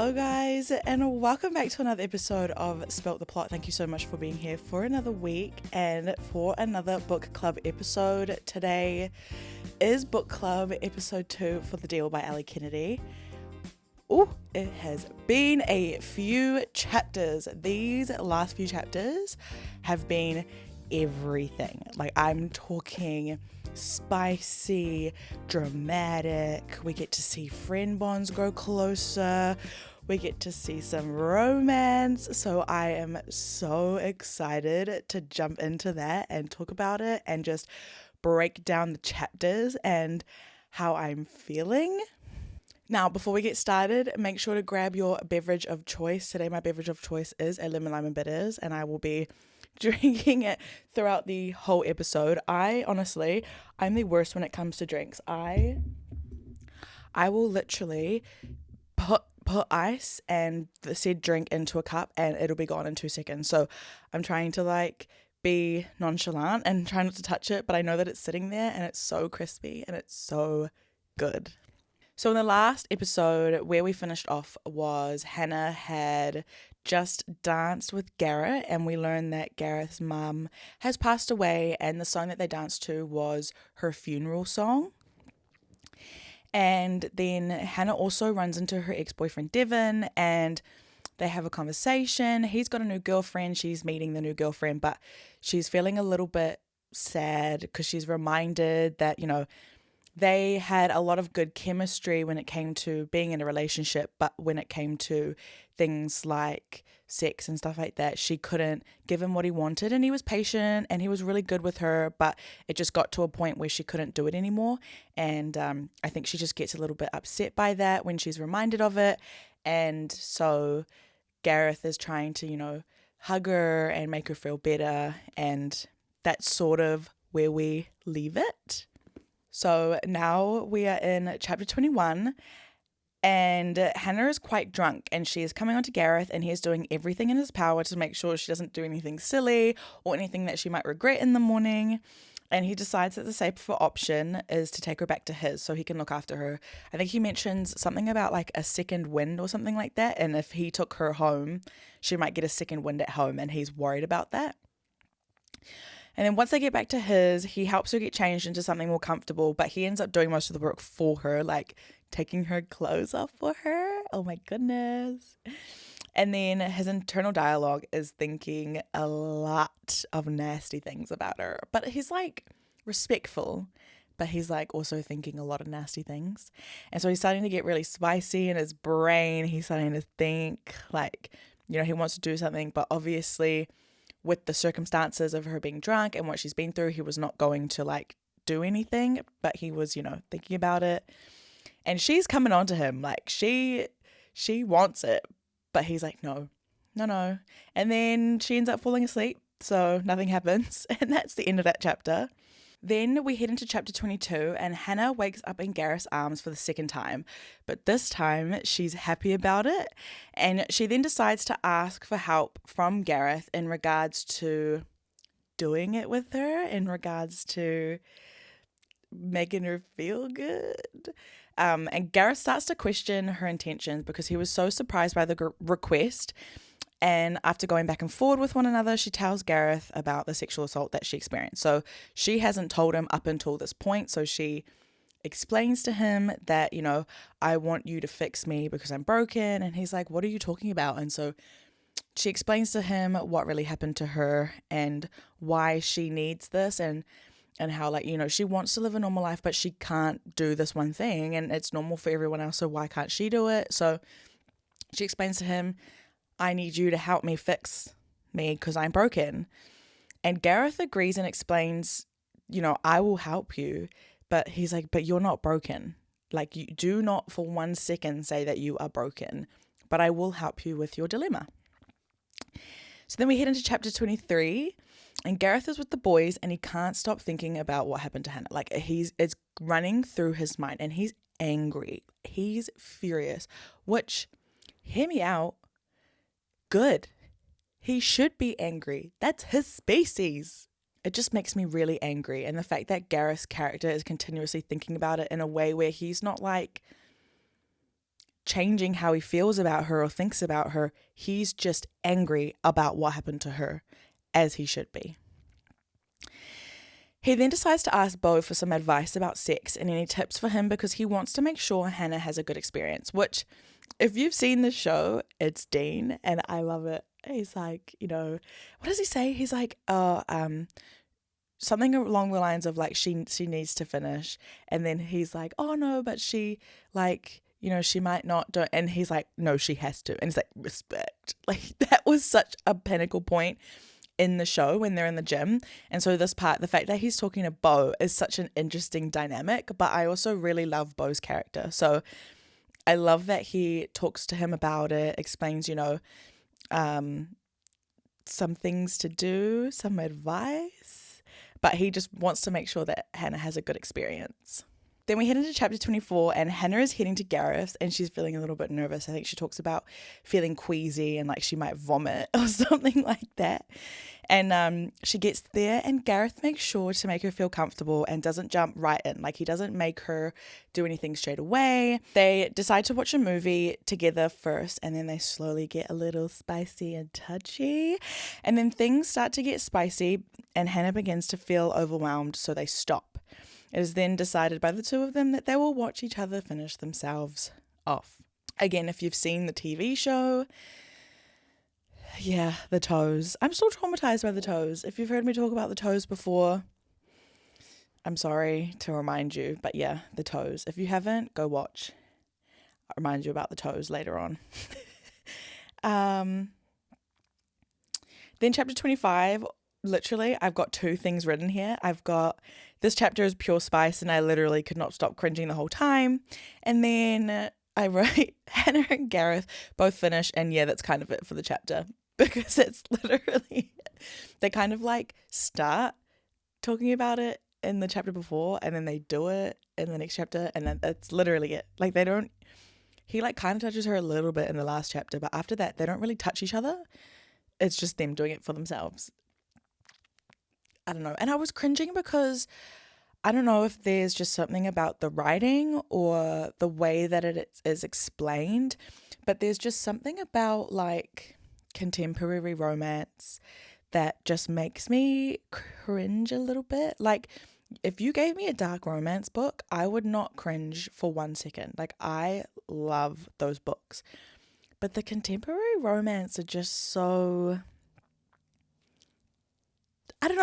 Hello guys, and welcome back to another episode of Spelt the Plot. Thank you so much for being here for another week and for another book club episode. Today is book club episode 2 for The Deal by Elle Kennedy. It has been a few chapters. These last few chapters have been everything. Like, I'm talking spicy, dramatic. We get to see friend bonds grow closer. We get to see some romance. So I am so excited to jump into that and talk about it and just break down the chapters and how I'm feeling. Now, before we get started, make sure to grab your beverage of choice. Today, my beverage of choice is a lemon lime and bitters, and I will be drinking it throughout the whole episode. I'm the worst when it comes to drinks. I will literally put ice and the said drink into a cup, and it'll be gone in 2 seconds. So I'm trying to be nonchalant and try not to touch it, but I know that it's sitting there and it's so crispy and it's so good. So in the last episode, where we finished off was Hannah had just danced with Garrett, and we learned that Gareth's mum has passed away, and the song that they danced to was her funeral song. And then Hannah also runs into her ex-boyfriend Devin, and they have a conversation. He's got a new girlfriend. She's meeting the new girlfriend, but she's feeling a little bit sad because she's reminded that, they had a lot of good chemistry when it came to being in a relationship, but when it came to things like sex and stuff like that, she couldn't give him what he wanted, and he was patient and he was really good with her, but it just got to a point where she couldn't do it anymore. And I think she just gets a little bit upset by that when she's reminded of it. And so Gareth is trying to, hug her and make her feel better, and that's sort of where we leave it. So now we are in chapter 21, and Hannah is quite drunk, and she is coming on to Gareth, and he is doing everything in his power to make sure she doesn't do anything silly or anything that she might regret in the morning. And he decides that the safer option is to take her back to his so he can look after her. I think he mentions something about a second wind or something like that. And if he took her home, she might get a second wind at home, and he's worried about that. And then once they get back to his, he helps her get changed into something more comfortable, but he ends up doing most of the work for her, taking her clothes off for her. Oh my goodness. And then his internal dialogue is thinking a lot of nasty things about her, but he's respectful, but he's also thinking a lot of nasty things. And so he's starting to get really spicy in his brain. He's starting to think he wants to do something, but obviously with the circumstances of her being drunk and what she's been through, he was not going to do anything, but he was, thinking about it. And she's coming on to him. She wants it, but he's no. And then she ends up falling asleep. So nothing happens. And that's the end of that chapter. Then we head into chapter 22, and Hannah wakes up in Gareth's arms for the second time, but this time she's happy about it, and she then decides to ask for help from Gareth in regards to doing it with her, in regards to making her feel good. And Gareth starts to question her intentions because he was so surprised by the request. And after going back and forward with one another, she tells Gareth about the sexual assault that she experienced. So she hasn't told him up until this point. So she explains to him that, I want you to fix me because I'm broken. And he's like, what are you talking about? And so she explains to him what really happened to her and why she needs this, and how she wants to live a normal life, but she can't do this one thing, and it's normal for everyone else. So why can't she do it? So she explains to him, I need you to help me fix me because I'm broken. And Gareth agrees and explains, I will help you. But he's like, but you're not broken. You do not for 1 second say that you are broken, but I will help you with your dilemma. So then we head into chapter 23, and Gareth is with the boys, and he can't stop thinking about what happened to Hannah. It's running through his mind, and he's angry. He's furious, which, hear me out, good. He should be angry. That's his species. It just makes me really angry. And the fact that Gareth's character is continuously thinking about it in a way where he's not changing how he feels about her or thinks about her. He's just angry about what happened to her, as he should be. He then decides to ask Beau for some advice about sex and any tips for him because he wants to make sure Hannah has a good experience, which, if you've seen the show, it's Dean, and I love it. He's like, you know, what does he say? He's like, something along the lines of like, she needs to finish. And then he's like, oh no, but she, like, you know, she might not do. And he's like, no, she has to. And it's like, respect. Like, that was such a pinnacle point in the show when they're in the gym. And so this part, the fact that he's talking to Beau is such an interesting dynamic, but I also really love Beau's character. So I love that he talks to him about it, explains, you know, some things to do, some advice, but he just wants to make sure that Hannah has a good experience. Then we head into chapter 24 and Hannah is heading to Gareth's and she's feeling a little bit nervous. I think she talks about feeling queasy and like she might vomit or something like that. And she gets there and Gareth makes sure to make her feel comfortable and doesn't jump right in. Like, he doesn't make her do anything straight away. They decide to watch a movie together first and then they slowly get a little spicy and touchy. And then things start to get spicy and Hannah begins to feel overwhelmed, so they stop. It is then decided by the two of them that they will watch each other finish themselves off. Again, if you've seen the TV show, yeah, the toes. I'm still traumatized by the toes. If you've heard me talk about the toes before, I'm sorry to remind you. But yeah, the toes. If you haven't, go watch. I'll remind you about the toes later on. Then chapter 25, literally, I've got two things written here. I've got, this chapter is pure spice and I literally could not stop cringing the whole time. And then I wrote Hannah and Gareth both finish, and yeah, that's kind of it for the chapter, because it's literally, they kind of like start talking about it in the chapter before and then they do it in the next chapter, and then that's literally it. Like, they don't, he like kind of touches her a little bit in the last chapter, but after that they don't really touch each other. It's just them doing it for themselves. I don't know. And I was cringing because I don't know if there's just something about the writing or the way that it is explained, but there's just something about like contemporary romance that just makes me cringe a little bit. Like, if you gave me a dark romance book, I would not cringe for 1 second. Like, I love those books. But the contemporary romance are just so, I don't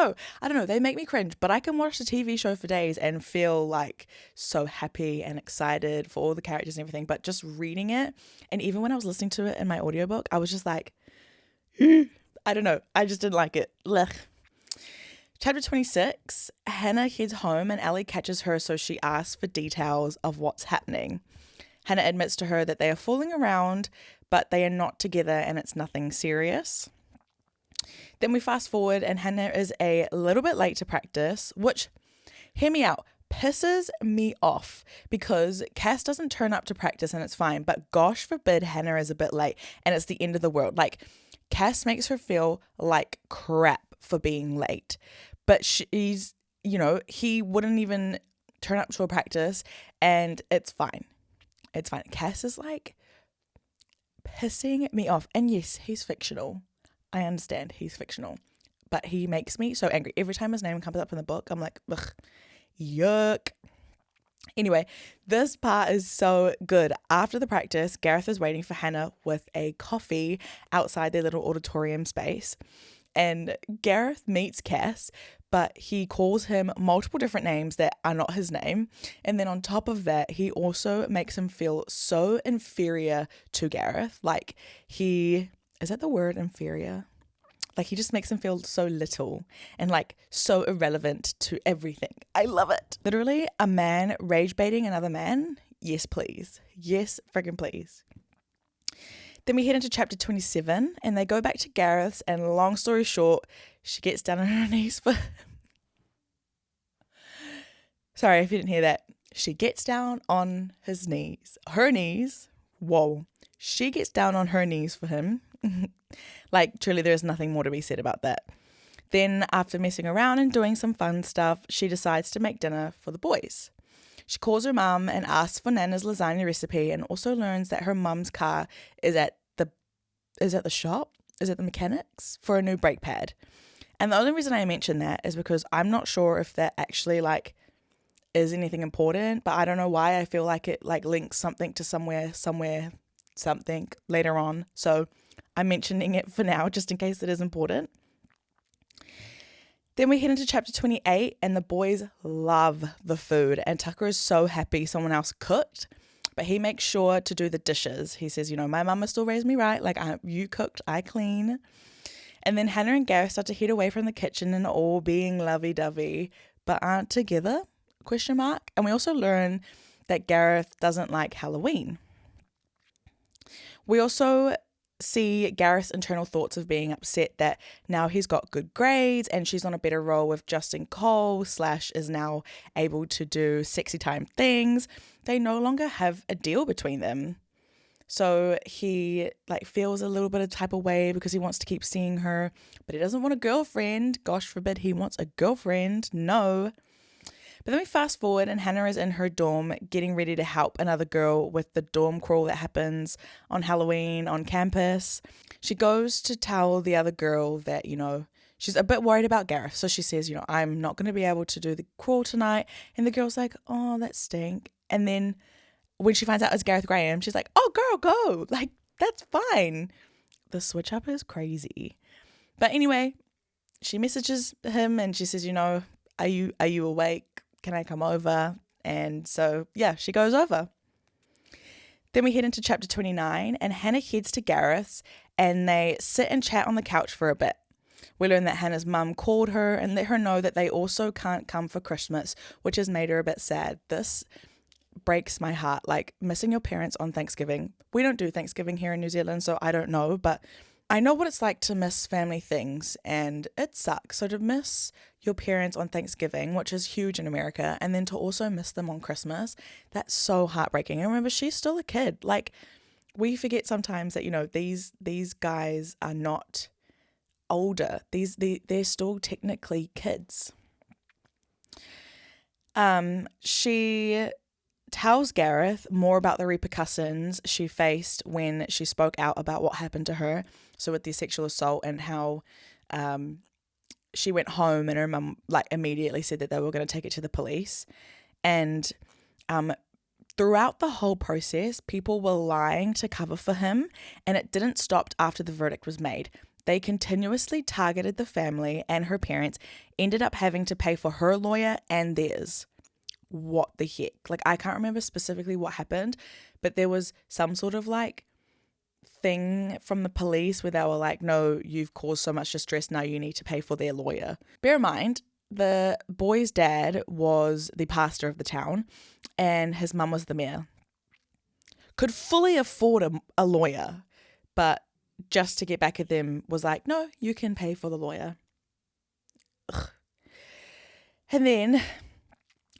know. They make me cringe, but I can watch the TV show for days and feel like so happy and excited for all the characters and everything. But just reading it, and even when I was listening to it in my audiobook, I was just like, I don't know. I just didn't like it. Blech. Chapter 26, Hannah heads home and Elle catches her, so she asks for details of what's happening. Hannah admits to her that they are fooling around, but they are not together and it's nothing serious. Then we fast forward and Hannah is a little bit late to practice, which, hear me out, pisses me off because Cass doesn't turn up to practice and it's fine, but gosh forbid Hannah is a bit late and it's the end of the world. Like, Cass makes her feel like crap for being late, but she's, you know, he wouldn't even turn up to a practice and it's fine. It's fine. Cass is like pissing me off. And yes, he's fictional. I understand he's fictional, but he makes me so angry. Every time his name comes up in the book, I'm like, ugh, yuck. Anyway, this part is so good. After the practice, Gareth is waiting for Hannah with a coffee outside their little auditorium space. And Gareth meets Cass, but he calls him multiple different names that are not his name. And then on top of that, he also makes him feel so inferior to Gareth. Like, is that the word, inferior? Like, he just makes him feel so little and like so irrelevant to everything. I love it. Literally, a man rage baiting another man. Yes, please. Yes, friggin' please. Then we head into chapter 27 and they go back to Gareth's, and long story short, she gets down on her knees for him. Sorry if you didn't hear that. She gets down on his knees. Her knees. Whoa. She gets down on her knees for him. Like, truly, there is nothing more to be said about that. Then, after messing around and doing some fun stuff, she decides to make dinner for the boys. She calls her mum and asks for Nana's lasagna recipe, and also learns that her mum's car is at the shop, is at the mechanics for a new brake pad. And the only reason I mention that is because I'm not sure if that actually like is anything important, but I don't know why I feel like it like links something to somewhere, something later on. So I'm mentioning it for now just in case it is important. Then we head into chapter 28 and the boys love the food and Tucker is so happy someone else cooked, but he makes sure to do the dishes. He says, my mama still raised me right. Like you cooked, I clean. And then Hannah and Gareth start to head away from the kitchen and all being lovey-dovey, but aren't together, ? And we also learn that Gareth doesn't like Halloween. We also see Gareth's internal thoughts of being upset that now he's got good grades and she's on a better role with Justin Cole / is now able to do sexy time things. They no longer have a deal between them. So he like feels a little bit of type of way because he wants to keep seeing her, but he doesn't want a girlfriend. Gosh forbid he wants a girlfriend. No. But then we fast forward and Hannah is in her dorm getting ready to help another girl with the dorm crawl that happens on Halloween on campus. She goes to tell the other girl that, she's a bit worried about Gareth. So she says, I'm not going to be able to do the crawl tonight. And the girl's like, oh, that stink. And then when she finds out it's Gareth Graham, she's like, oh, girl, go. Like, that's fine. The switch up is crazy. But anyway, she messages him and she says, are you awake? Can I come over? And so, yeah, she goes over. Then we head into chapter 29 and Hannah heads to Gareth's and they sit and chat on the couch for a bit. We learn that Hannah's mum called her and let her know that they also can't come for Christmas, which has made her a bit sad. This breaks my heart, like missing your parents on Thanksgiving. We don't do Thanksgiving here in New Zealand, so I don't know, but I know what it's like to miss family things and it sucks. So to miss your parents on Thanksgiving, which is huge in America, and then to also miss them on Christmas, that's so heartbreaking. And remember, she's still a kid. Like, we forget sometimes that, these guys are not older. They're still technically kids. She tells Gareth more about the repercussions she faced when she spoke out about what happened to her. So with the sexual assault and how she went home and her mum like immediately said that they were going to take it to the police. And throughout the whole process, people were lying to cover for him, and it didn't stop after the verdict was made. They continuously targeted the family, and her parents ended up having to pay for her lawyer and theirs. What the heck? Like, I can't remember specifically what happened, but there was some sort of like thing from the police where they were like, no, you've caused so much distress, now you need to pay for their lawyer. Bear in mind, the boy's dad was the pastor of the town and his mum was the mayor. Could fully afford a lawyer, but just to get back at them was like, no, you can pay for the lawyer. Ugh. And then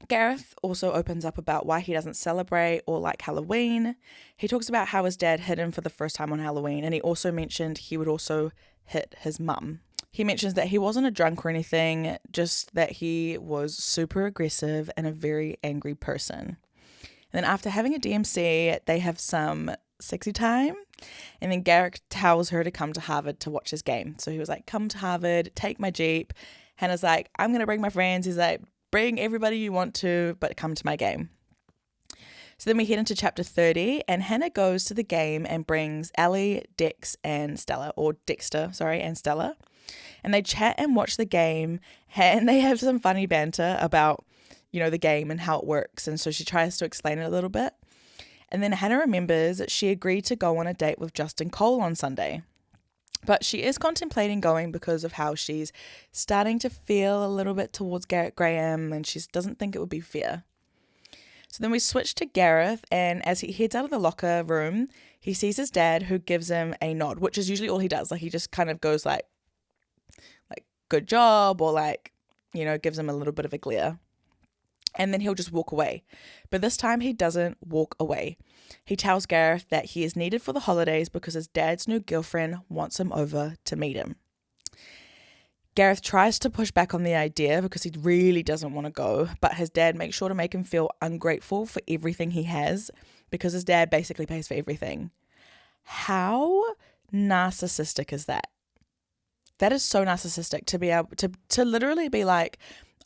Gareth also opens up about why he doesn't celebrate or like Halloween. He talks about how his dad hit him for the first time on Halloween, and he also mentioned he would also hit his mum. He mentions that he wasn't a drunk or anything, just that he was super aggressive and a very angry person. And then after having a DMC, they have some sexy time. And then Gareth tells her to come to Harvard to watch his game. So he was like, come to Harvard, take my Jeep. Hannah's like, I'm going to bring my friends. He's like, bring everybody you want to, but come to my game. So then we head into chapter 30 and Hannah goes to the game and brings Ellie, Dexter, and Stella. And they chat and watch the game and they have some funny banter about, the game and how it works. And so she tries to explain it a little bit. And then Hannah remembers that she agreed to go on a date with Justin Cole on Sunday. But she is contemplating going because of how she's starting to feel a little bit towards Gareth Graham and she doesn't think it would be fair. So then we switch to Gareth, and as he heads out of the locker room, he sees his dad, who gives him a nod, which is usually all he does. Like, he just kind of goes like good job, or like, gives him a little bit of a glare. And then he'll just walk away. But this time he doesn't walk away. He tells Gareth that he is needed for the holidays because his dad's new girlfriend wants him over to meet him. Gareth tries to push back on the idea because he really doesn't want to go, but his dad makes sure to make him feel ungrateful for everything he has because his dad basically pays for everything. How narcissistic is that? That is so narcissistic to be able to literally be like,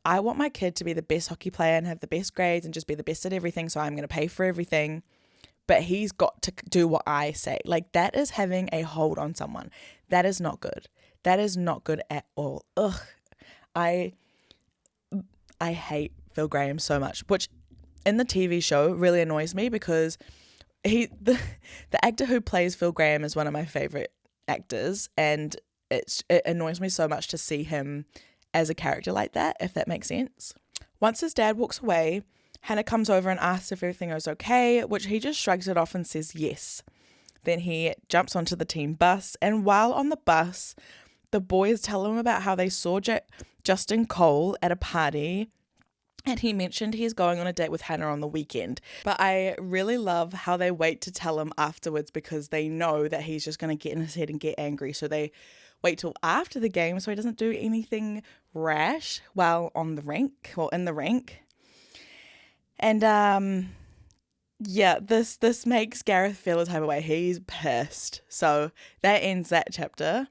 I want my kid to be the best hockey player and have the best grades and just be the best at everything, so I'm going to pay for everything. But he's got to do what I say. Like, that is having a hold on someone. That is not good. That is not good at all. Ugh. I hate Phil Graham so much, which in the TV show really annoys me because the actor who plays Phil Graham is one of my favorite actors, and it annoys me so much to see him as a character like that, if that makes sense. Once his dad walks away, Hannah comes over and asks if everything is okay, which he just shrugs it off and says yes. Then he jumps onto the team bus, and while on the bus, the boys tell him about how they saw Justin Cole at a party, and he mentioned he's going on a date with Hannah on the weekend. But I really love how they wait to tell him afterwards because they know that he's just going to get in his head and get angry. So they wait till after the game so he doesn't do anything rash while on the rink or in the rink. And yeah, this makes Gareth feel a type of way. He's pissed. So that ends that chapter.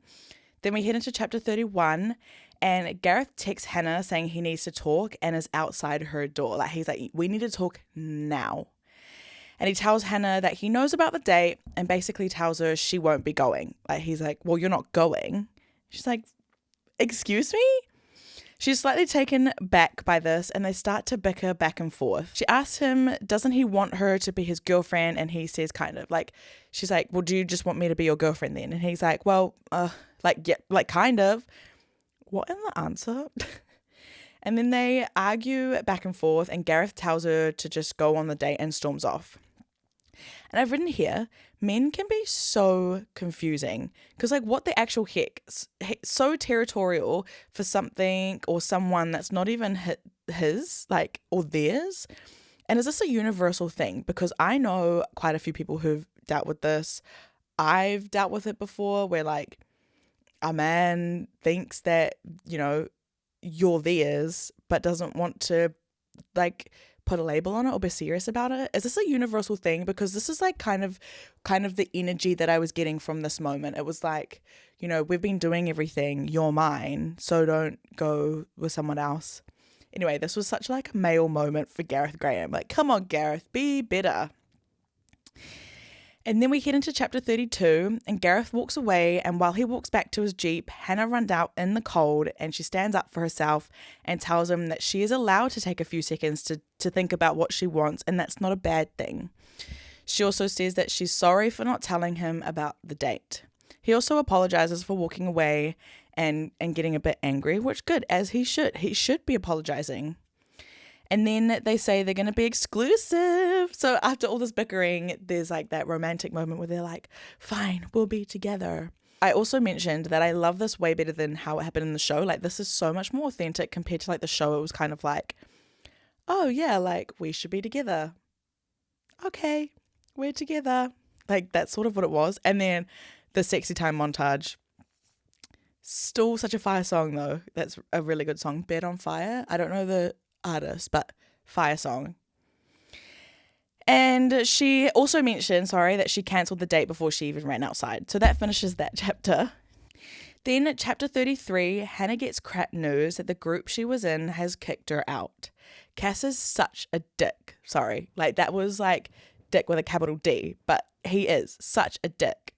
Then we head into chapter 31, and Gareth texts Hannah saying he needs to talk and is outside her door. Like, he's like, we need to talk now. And he tells Hannah that he knows about the date and basically tells her she won't be going. Like, he's like, well, you're not going. She's like, excuse me? She's slightly taken back by this, and they start to bicker back and forth. She asks him, doesn't he want her to be his girlfriend? And he says kind of. Like, she's like, well, do you just want me to be your girlfriend then? And he's like, well, yeah, like kind of. What in the answer? And then they argue back and forth, and Gareth tells her to just go on the date and storms off. And I've written here, men can be so confusing because, like, what the actual heck? So territorial for something or someone that's not even his, like, or theirs. And is this a universal thing? Because I know quite a few people who've dealt with this. I've dealt with it before where, like, a man thinks that, you know, you're theirs but doesn't want to, like, put a label on it or be serious about it. Is this a universal thing? Because this is like kind of the energy that I was getting from this moment. It was like, you know, we've been doing everything, you're mine, so don't go with someone else. Anyway, this was such like a male moment for Gareth Graham. Like, come on, Gareth, be better. And then we head into chapter 32, and Gareth walks away, and while he walks back to his Jeep, Hannah runs out in the cold, and she stands up for herself and tells him that she is allowed to take a few seconds to think about what she wants, and that's not a bad thing. She also says that she's sorry for not telling him about the date. He also apologizes for walking away and getting a bit angry, which good, as he should. He should be apologizing. And then they say they're going to be exclusive. So after all this bickering, there's like that romantic moment where they're like, fine, we'll be together. I also mentioned that I love this way better than how it happened in the show. Like, this is so much more authentic compared to like the show. It was kind of like, oh yeah, like we should be together. Okay, we're together. Like, that's sort of what it was. And then the sexy time montage. Still such a fire song though. That's a really good song. Bed on Fire. I don't know the artist, but fire song. And she also mentioned, that she cancelled the date before she even ran outside. So that finishes that chapter. Then at chapter 33, Hannah gets crap news that the group she was in has kicked her out. Cass is such a dick. Sorry, like that was like dick with a capital D, but he is such a dick.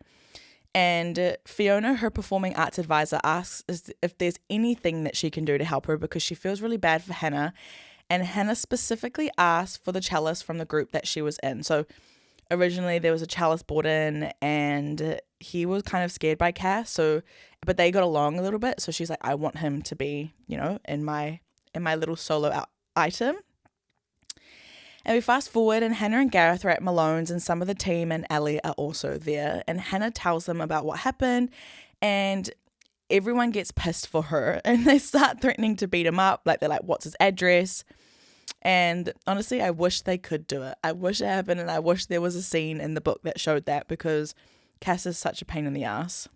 And Fiona, her performing arts advisor, asks if there's anything that she can do to help her because she feels really bad for Hannah. And Hannah specifically asked for the cellist from the group that she was in. So originally there was a cellist brought in and he was kind of scared by Cass. But they got along a little bit. So she's like, I want him to be, you know, in my little solo item. And we fast forward and Hannah and Gareth are at Malone's and some of the team and Ellie are also there. And Hannah tells them about what happened and everyone gets pissed for her and they start threatening to beat him up. Like, they're like, what's his address? And honestly, I wish they could do it. I wish it happened and I wish there was a scene in the book that showed that because Cass is such a pain in the ass.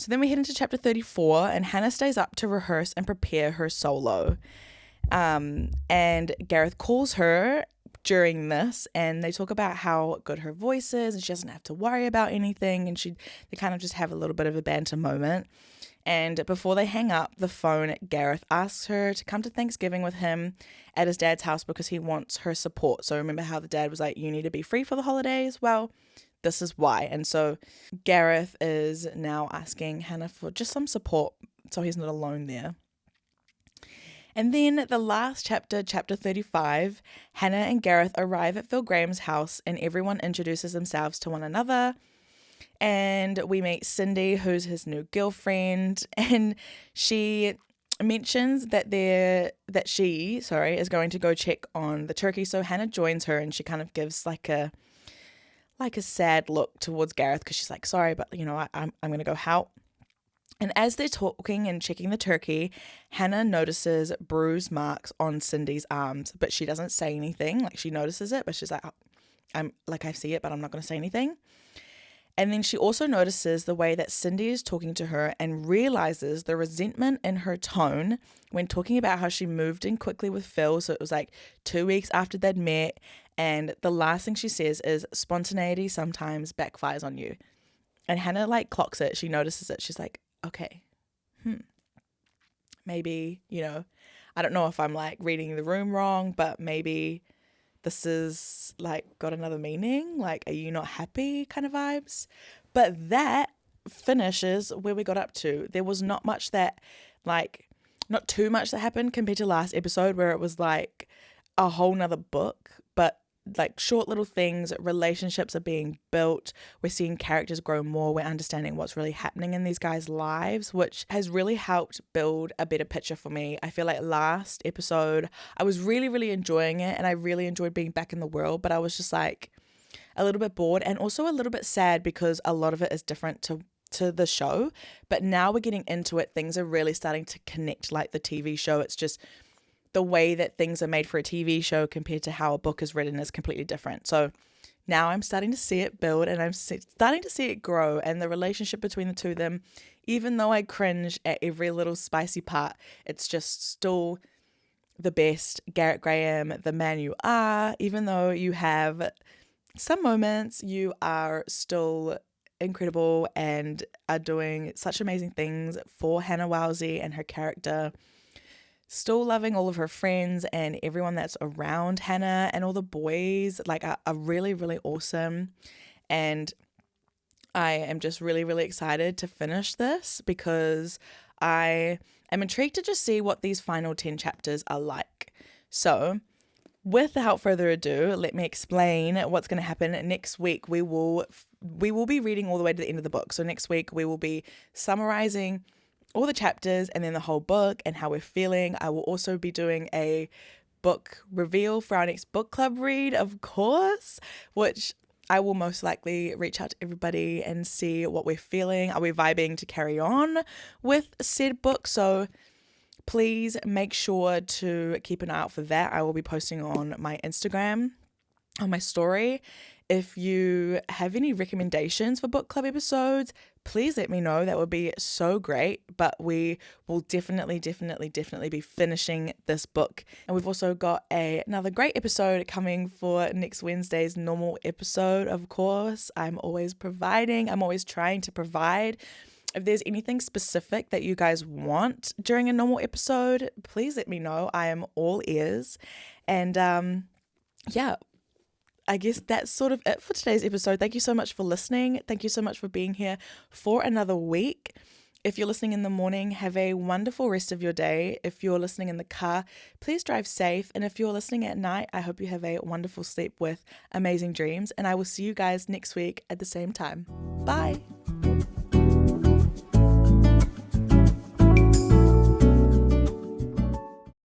So then we head into chapter 34, and Hannah stays up to rehearse and prepare her solo. And Gareth calls her during this, and they talk about how good her voice is and she doesn't have to worry about anything, and they kind of just have a little bit of a banter moment. And before they hang up the phone, Gareth asks her to come to Thanksgiving with him at his dad's house because he wants her support. So remember how the dad was like, you need to be free for the holidays? Well, this is why. And so Gareth is now asking Hannah for just some support so he's not alone there. And then the last chapter, chapter 35, Hannah and Gareth arrive at Phil Graham's house and everyone introduces themselves to one another. And we meet Cindy, who's his new girlfriend, and she mentions that she is going to go check on the turkey. So Hannah joins her and she kind of gives like a sad look towards Gareth because she's like, sorry, but I'm going to go help. And as they're talking and checking the turkey, Hannah notices bruise marks on Cindy's arms, but she doesn't say anything. Like, she notices it, but she's like, I see it, but I'm not going to say anything. And then she also notices the way that Cindy is talking to her and realizes the resentment in her tone when talking about how she moved in quickly with Phil. So it was like 2 weeks after they'd met. And the last thing she says is, spontaneity sometimes backfires on you. And Hannah clocks it. She notices it. She's like, okay, maybe, I don't know if I'm reading the room wrong, but maybe this is got another meaning. Are you not happy kind of vibes? But that finishes where we got up to. There was not much that not too much that happened compared to last episode where it was a whole nother book, but short little things. Relationships are being built. We're seeing characters grow more. We're understanding what's really happening in these guys' lives, which has really helped build a better picture for me. I feel like last episode I was really, really enjoying it and I really enjoyed being back in the world, but I was just a little bit bored and also a little bit sad because a lot of it is different to the show. But now we're getting into it. Things are really starting to connect like the TV show. It's just the way that things are made for a TV show compared to how a book is written is completely different. So now I'm starting to see it build and I'm starting to see it grow, and the relationship between the two of them, even though I cringe at every little spicy part, it's just still the best. Garrett Graham, the man you are, even though you have some moments, you are still incredible and are doing such amazing things for Hannah Wowsy and her character. Still loving all of her friends and everyone that's around Hannah, and all the boys are really, really awesome. And I am just really, really excited to finish this because I am intrigued to just see what these final 10 chapters are like. So without further ado, let me explain what's going to happen. Next week, we will be reading all the way to the end of the book. So next week, we will be summarizing all the chapters and then the whole book and how we're feeling. I will also be doing a book reveal for our next book club read, of course, which I will most likely reach out to everybody and see what we're feeling. Are we vibing to carry on with said book? So please make sure to keep an eye out for that. I will be posting on my Instagram, on my story. If you have any recommendations for book club episodes, please let me know. That would be so great. But we will definitely be finishing this book. And we've also got another great episode coming for next Wednesday's normal episode, of course. I'm always trying to provide. If there's anything specific that you guys want during a normal episode, please let me know. I am all ears. And I guess that's sort of it for today's episode. Thank you so much for listening. Thank you so much for being here for another week. If you're listening in the morning, have a wonderful rest of your day. If you're listening in the car, please drive safe. And if you're listening at night, I hope you have a wonderful sleep with amazing dreams. And I will see you guys next week at the same time. Bye.